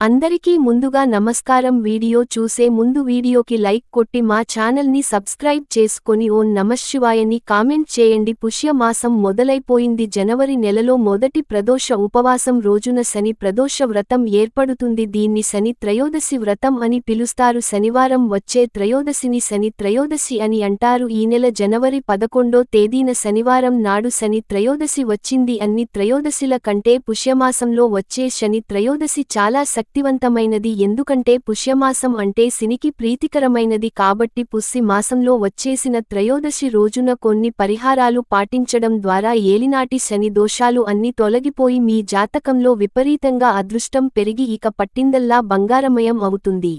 అందరికీ ముందుగా నమస్కారం. వీడియో చూసే ముందు వీడియోకి లైక్ కొట్టి మా ఛానల్ని సబ్స్క్రైబ్ చేసుకొని ఓం నమఃశివాయని కామెంట్ చేయండి. పుష్య మాసం మొదలైపోయింది. జనవరి నెలలో మొదటి ప్రదోష ఉపవాసం రోజున శని ప్రదోష వ్రతం ఏర్పడుతుంది. దీన్ని శని త్రయోదశి వ్రతం అని పిలుస్తారు. శనివారం వచ్చే త్రయోదశిని శని త్రయోదశి అని అంటారు. ఈ నెల జనవరి 11వ తేదీన శనివారం నాడు శని త్రయోదశి వచ్చింది. అన్ని త్రయోదశిల కంటే పుష్యమాసంలో వచ్చే శని త్రయోదశి చాలా శక్తివంతమైనది. ఎందుకంటే పుష్యమాసం అంటే శనికి ప్రీతికరమైనది కాబట్టి పుష్య మాసంలో వచ్చేసిన త్రయోదశి రోజున కొన్ని పరిహారాలు పాటించడం ద్వారా ఏలినాటి శని దోషాలు అన్ని తొలగిపోయి మీ జాతకంలో విపరీతంగా అదృష్టం పెరిగి ఇక పట్టిందల్లా బంగారమయం అవుతుంది.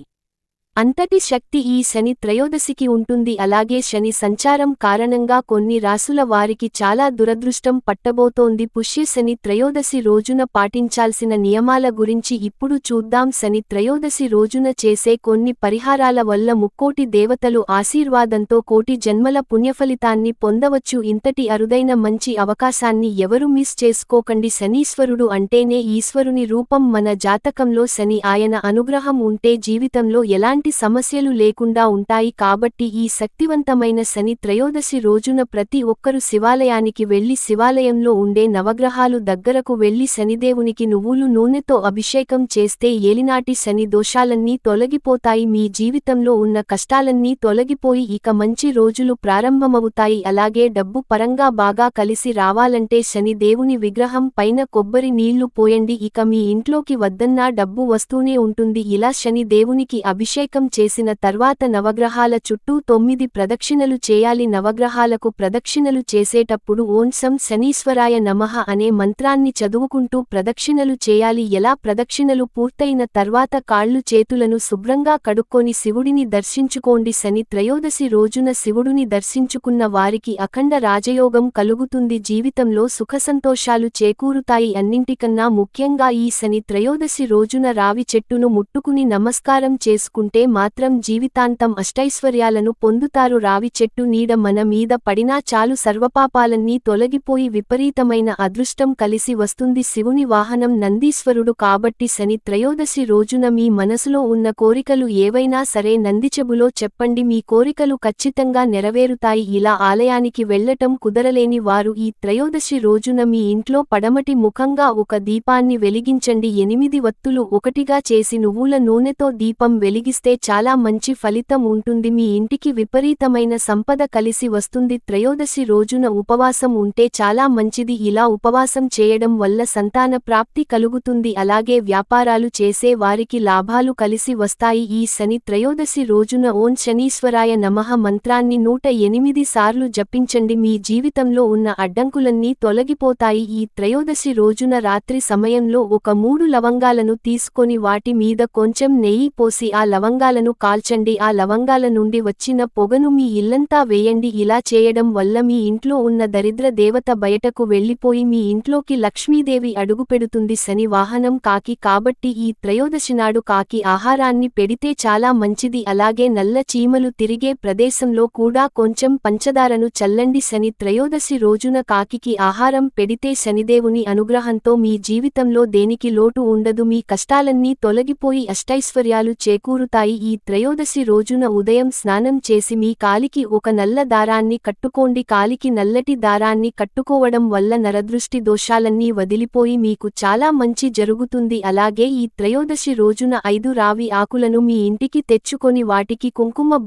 అంతటి శక్తి ఈ శని త్రయోదశికి ఉంటుంది. అలాగే శని సంచారం కారణంగా కొన్ని రాసుల వారికి చాలా దురదృష్టం పట్టబోతోంది. పుష్య శని త్రయోదశి రోజున పాటించాల్సిన నియమాల గురించి ఇప్పుడు చూద్దాం. శని త్రయోదశి రోజున చేసే కొన్ని పరిహారాల వల్ల ముక్కోటి దేవతలు ఆశీర్వాదంతో కోటి జన్మల పుణ్యఫలితాన్ని పొందవచ్చు. ఇంతటి అరుదైన మంచి అవకాశాన్ని ఎవరు మిస్ చేసుకోకండి. శనీశ్వరుడు అంటేనే ఈశ్వరుని రూపం. మన జాతకంలో శని ఆయన అనుగ్రహం ఉంటే జీవితంలో ఎలాంటి సమస్యలు లేకుండా ఉంటాయి. కాబట్టి ఈ శక్తివంతమైన శని త్రయోదశి రోజున ప్రతి ఒక్కరూ శివాలయానికి వెళ్లి శివాలయంలో ఉండే నవగ్రహాలు దగ్గరకు వెళ్లి శనిదేవునికి నువ్వులు నూనెతో అభిషేకం చేస్తే ఏలినాటి శని దోషాలన్నీ తొలగిపోతాయి. మీ జీవితంలో ఉన్న కష్టాలన్నీ తొలగిపోయి ఇక మంచి రోజులు ప్రారంభమవుతాయి. అలాగే డబ్బు పరంగా బాగా కలిసి రావాలంటే శని దేవుని విగ్రహం పైన కొబ్బరి నీళ్లు పోయండి. ఇక మీ ఇంట్లోకి వద్దన్నా డబ్బు వస్తూనే ఉంటుంది. ఇలా శని దేవునికి అభిషేకం చేసిన తర్వాత నవగ్రహాల చుట్టూ 9 ప్రదక్షిణలు చేయాలి. నవగ్రహాలకు ప్రదక్షిణలు చేసేటప్పుడు ఓం శం శనీశ్వరాయ నమః అనే మంత్రాన్ని చదువుకుంటూ ప్రదక్షిణలు చేయాలి. ఎలా ప్రదక్షిణలు పూర్తయిన తర్వాత కాళ్ళు చేతులను శుభ్రంగా కడుక్కొని శివుడిని దర్శించుకోండి. శని త్రయోదశి రోజున శివుడిని దర్శించుకున్న వారికి అఖండ రాజయోగం కలుగుతుంది. జీవితంలో సుఖసంతోషాలు చేకూరుతాయి. అన్నింటికన్నా ముఖ్యంగా ఈ శని త్రయోదశి రోజున రావి చెట్టును ముట్టుకుని నమస్కారం చేసుకుంటే మాత్రం జీవితాంతం అష్టైశ్వర్యాలను పొందుతారు. రావి చెట్టు నీడ మన మీద పడినా చాలు సర్వపాపాలన్నీ తొలగిపోయి విపరీతమైన అదృష్టం కలిసి వస్తుంది. శివుని వాహనం నందీశ్వరుడు కాబట్టి శని త్రయోదశి రోజున మీ మనసులో ఉన్న కోరికలు ఏవైనా సరే నందిచెబులో చెప్పండి. మీ కోరికలు ఖచ్చితంగా నెరవేరుతాయి. ఇలా ఆలయానికి వెళ్లటం కుదరలేని వారు ఈ త్రయోదశి రోజున మీ ఇంట్లో పడమటి ముఖంగా ఒక దీపాన్ని వెలిగించండి. 8 వత్తులు ఒకటిగా చేసి నువ్వుల నూనెతో దీపం వెలిగిస్తే చాలా మంచి ఫలితం ఉంటుంది. మీ ఇంటికి విపరీతమైన సంపద కలిసి వస్తుంది. త్రయోదశి రోజున ఉపవాసం ఉంటే చాలా మంచిది. ఇలా ఉపవాసం చేయడం వల్ల సంతాన ప్రాప్తి కలుగుతుంది. అలాగే వ్యాపారాలు చేసే వారికి లాభాలు కలిసి వస్తాయి. ఈ శని త్రయోదశి రోజున ఓం శనీశ్వరాయ నమః మంత్రాన్ని 108 సార్లు జపించండి. మీ జీవితంలో ఉన్న అడ్డంకులన్నీ తొలగిపోతాయి. ఈ త్రయోదశి రోజున రాత్రి సమయంలో ఒక 3 లవంగాలను తీసుకొని వాటి మీద కొంచెం నెయ్యి పోసి ఆ లవంగాలను కాల్చండి. ఆ లవంగాల నుండి వచ్చిన పొగను మీ ఇల్లంతా వేయండి. ఇలా చేయడం వల్ల మీ ఇంట్లో ఉన్న దరిద్ర దేవత బయటకు వెళ్లిపోయి మీ ఇంట్లోకి లక్ష్మీదేవి అడుగుపెడుతుంది. శని వాహనం కాకి కాబట్టి ఈ త్రయోదశి నాడు కాకి ఆహారాన్ని పెడితే చాలా మంచిది. అలాగే నల్ల చీమలు తిరిగే ప్రదేశంలో కూడా కొంచెం పంచదారను చల్లండి. శని త్రయోదశి రోజున కాకికి ఆహారం పెడితే శనిదేవుని అనుగ్రహంతో మీ జీవితంలో దేనికి లోటు ఉండదు. మీ కష్టాలన్నీ తొలగిపోయి అష్టైశ్వర్యాలు చేకూరుతాయి. ఈ త్రయోదశి రోజున ఉదయం స్నానం చేసి మీ కాలికి ఒక నల్ల దారాన్ని కట్టుకోండి. కాలికి నల్లటి దారాన్ని కట్టుకోవడం వల్ల నరదృష్టి దోషాలన్నీ వదిలిపోయి మీకు చాలా మంచి జరుగుతుంది. అలాగే ఈ త్రయోదశి రోజున 5 రావి ఆకులను మీ ఇంటికి తెచ్చుకొని వాటికి కుంకుమ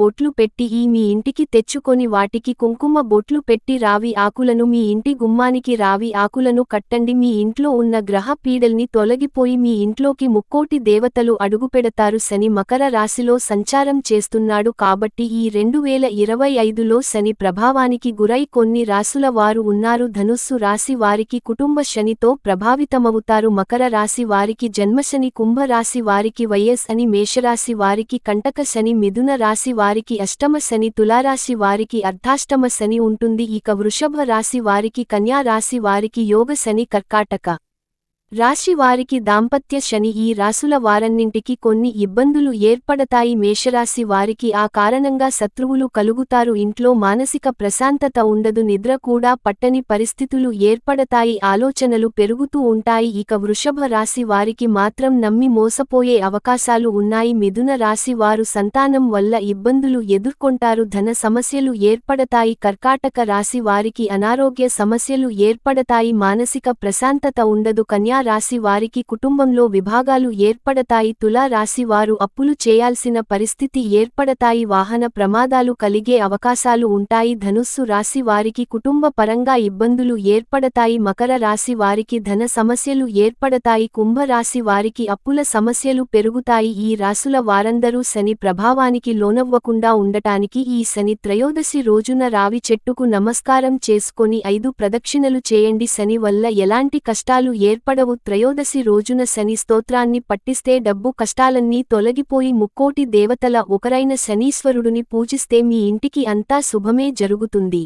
బొట్లు పెట్టి రావి ఆకులను మీ ఇంటి గుమ్మానికి రావి ఆకులను కట్టండి. మీ ఇంట్లో ఉన్న గ్రహ పీడల్ని తొలగిపోయి మీ ఇంట్లోకి ముక్కోటి దేవతలు అడుగుపెడతారు. శని మకర రాశిలో సంచారం చేస్తున్నాడు కాబట్టి ఈ 2025లో శని ప్రభావానికి గురై కొన్ని రాసుల వారు ఉన్నారు. ధనుస్సు రాశి వారికి కుటుంబ శనితో ప్రభావితమవుతారు. మకర రాశి వారికి జన్మశని, కుంభ రాశి వారికి వైఎస్ అని, మేషరాశి వారికి కంటక శని, మిథున రాశి వారికి అష్టమ శని, తులారాశి వారికి అర్ధాష్టమ శని ఉంటుంది. ఇక వృషభ రాశి వారికి, కన్యా రాశి వారికి యోగ శని, కర్కాటక రాశి వారికి దాంపత్య శని. ఈ రాసుల వారన్నింటికి కొన్ని ఇబ్బందులు ఏర్పడతాయి. మేషరాశి వారికి ఆ కారణంగా శత్రువులు కలుగుతారు. ఇంట్లో మానసిక ప్రశాంతత ఉండదు. నిద్ర కూడా పట్టని పరిస్థితులు ఏర్పడతాయి. ఆలోచనలు పెరుగుతూ ఉంటాయి. ఇక వృషభ రాశి వారికి మాత్రం నమ్మి మోసపోయే అవకాశాలు ఉన్నాయి. మిథున రాశి వారు సంతానం వల్ల ఇబ్బందులు ఎదుర్కొంటారు. ధన సమస్యలు ఏర్పడతాయి. కర్కాటక రాశి వారికి అనారోగ్య సమస్యలు ఏర్పడతాయి. మానసిక ప్రశాంతత ఉండదు. కన్యా రాశి వారికి కుటుంబంలో విభాగాలు ఏర్పడతాయి. తులా రాశి వారు అప్పులు చేయాల్సిన పరిస్థితి ఏర్పడతాయి. వాహన ప్రమాదాలు కలిగే అవకాశాలు ఉంటాయి. ధనుస్సు రాశి వారికి కుటుంబ పరంగా ఇబ్బందులు ఏర్పడతాయి. మకర రాశి వారికి ధన సమస్యలు ఏర్పడతాయి. కుంభ రాశి వారికి అప్పుల సమస్యలు పెరుగుతాయి. ఈ రాశుల వారందరూ శని ప్రభావానికి లోనవ్వకుండా ఉండటానికి ఈ శని త్రయోదశి రోజున రావి చెట్టుకు నమస్కారం చేసుకొని 5 ప్రదక్షిణలు చేయండి. శని వల్ల ఎలాంటి కష్టాలు ఏర్పడవు. త్రయోదశి రోజున శని స్తోత్రాన్ని పఠిస్తే డబ్బు కష్టాలన్నీ తొలగిపోయి ముక్కోటి దేవతల ఒకరైన శనీశ్వరుడుని పూజిస్తే మీ ఇంటికి అంతా శుభమే జరుగుతుంది.